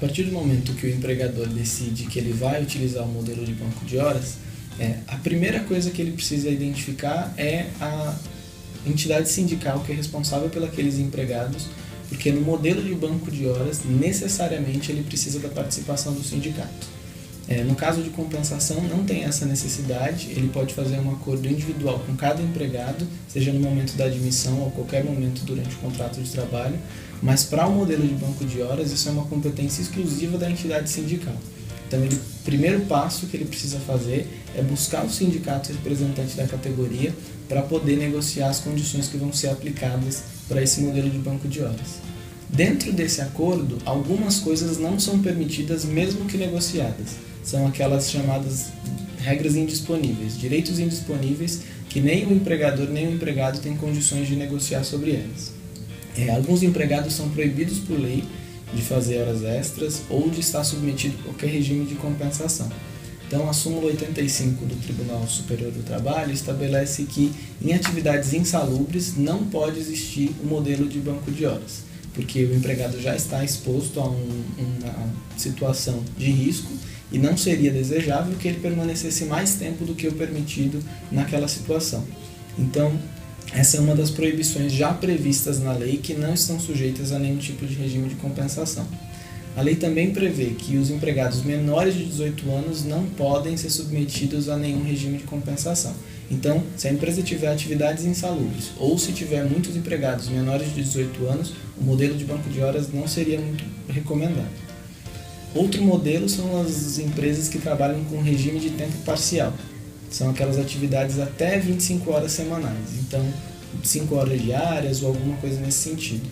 partir do momento que o empregador decide que ele vai utilizar o modelo de banco de horas, a primeira coisa que ele precisa identificar é a entidade sindical que é responsável pelos empregados, porque no modelo de banco de horas, necessariamente ele precisa da participação do sindicato. No caso de compensação, não tem essa necessidade, ele pode fazer um acordo individual com cada empregado, seja no momento da admissão ou qualquer momento durante o contrato de trabalho, mas para o modelo de banco de horas, isso é uma competência exclusiva da entidade sindical. Então, o primeiro passo que ele precisa fazer é buscar o sindicato representante da categoria para poder negociar as condições que vão ser aplicadas para esse modelo de banco de horas. Dentro desse acordo, algumas coisas não são permitidas mesmo que negociadas. São aquelas chamadas regras indisponíveis, direitos indisponíveis que nem o empregador nem o empregado têm condições de negociar sobre elas. Alguns empregados são proibidos por lei de fazer horas extras ou de estar submetido a qualquer regime de compensação. Então, a súmula 85 do Tribunal Superior do Trabalho estabelece que em atividades insalubres não pode existir o modelo de banco de horas, porque o empregado já está exposto a uma situação de risco e não seria desejável que ele permanecesse mais tempo do que o permitido naquela situação. Então, essa é uma das proibições já previstas na lei que não estão sujeitas a nenhum tipo de regime de compensação. A lei também prevê que os empregados menores de 18 anos não podem ser submetidos a nenhum regime de compensação. Então, se a empresa tiver atividades insalubres ou se tiver muitos empregados menores de 18 anos, o modelo de banco de horas não seria muito recomendado. Outro modelo são as empresas que trabalham com regime de tempo parcial. São aquelas atividades até 25 horas semanais, então 5 horas diárias ou alguma coisa nesse sentido.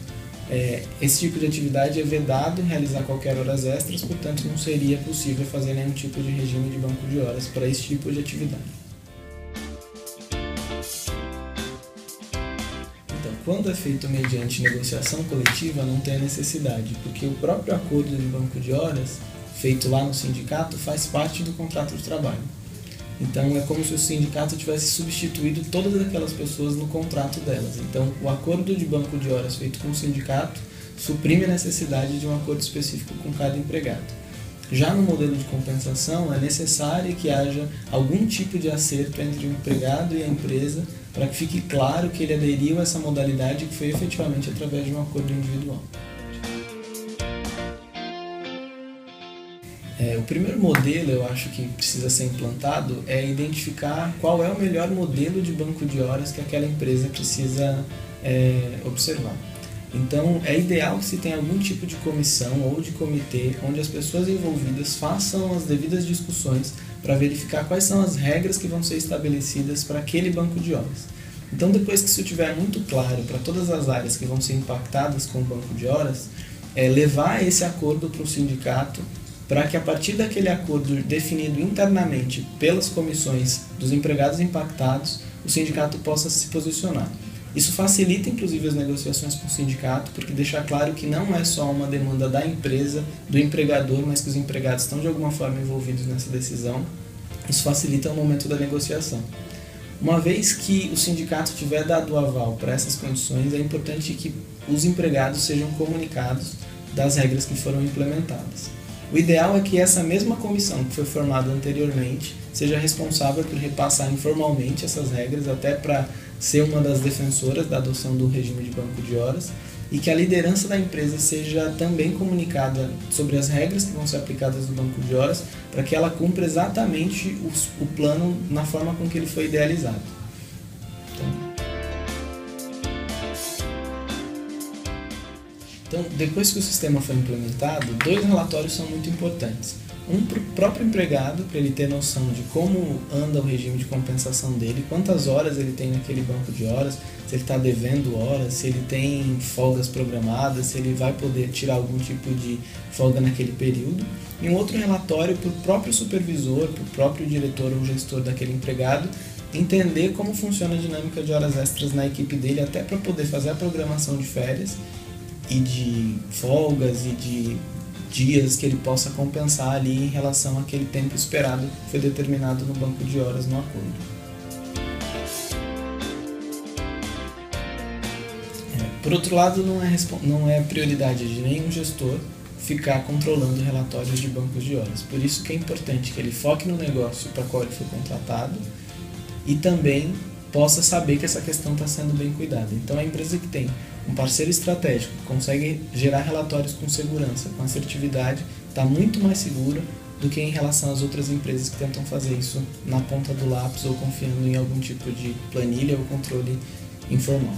Esse tipo de atividade é vedado realizar qualquer horas extras, portanto não seria possível fazer nenhum tipo de regime de banco de horas para esse tipo de atividade. Então, quando é feito mediante negociação coletiva, não tem a necessidade, porque o próprio acordo de banco de horas, feito lá no sindicato, faz parte do contrato de trabalho. Então, é como se o sindicato tivesse substituído todas aquelas pessoas no contrato delas. Então, o acordo de banco de horas feito com o sindicato suprime a necessidade de um acordo específico com cada empregado. Já no modelo de compensação, é necessário que haja algum tipo de acerto entre o empregado e a empresa para que fique claro que ele aderiu a essa modalidade que foi efetivamente através de um acordo individual. O primeiro modelo, eu acho que precisa ser implantado, é identificar qual é o melhor modelo de banco de horas que aquela empresa precisa observar. Então, é ideal que se tenha algum tipo de comissão ou de comitê onde as pessoas envolvidas façam as devidas discussões para verificar quais são as regras que vão ser estabelecidas para aquele banco de horas. Então, depois que isso estiver muito claro para todas as áreas que vão ser impactadas com o banco de horas, levar esse acordo para o sindicato para que a partir daquele acordo definido internamente pelas comissões dos empregados impactados, o sindicato possa se posicionar. Isso facilita inclusive as negociações com o sindicato, porque deixa claro que não é só uma demanda da empresa, do empregador, mas que os empregados estão de alguma forma envolvidos nessa decisão. Isso facilita o momento da negociação. Uma vez que o sindicato tiver dado o aval para essas condições, é importante que os empregados sejam comunicados das regras que foram implementadas. O ideal é que essa mesma comissão que foi formada anteriormente seja responsável por repassar informalmente essas regras, até para ser uma das defensoras da adoção do regime de banco de horas, e que a liderança da empresa seja também comunicada sobre as regras que vão ser aplicadas no banco de horas, para que ela cumpra exatamente o plano na forma com que ele foi idealizado. Então, depois que o sistema foi implementado, 2 relatórios são muito importantes. Um para o próprio empregado, para ele ter noção de como anda o regime de compensação dele, quantas horas ele tem naquele banco de horas, se ele está devendo horas, se ele tem folgas programadas, se ele vai poder tirar algum tipo de folga naquele período. E um outro relatório para o próprio supervisor, para o próprio diretor ou gestor daquele empregado, entender como funciona a dinâmica de horas extras na equipe dele, até para poder fazer a programação de férias e de folgas e de dias que ele possa compensar ali em relação àquele tempo esperado que foi determinado no banco de horas no acordo. Por outro lado, não é prioridade de nenhum gestor ficar controlando relatórios de bancos de horas. Por isso que é importante que ele foque no negócio para qual ele foi contratado e também possa saber que essa questão está sendo bem cuidada. Então, a empresa que tem um parceiro estratégico, que consegue gerar relatórios com segurança, com assertividade, está muito mais segura do que em relação às outras empresas que tentam fazer isso na ponta do lápis ou confiando em algum tipo de planilha ou controle informal.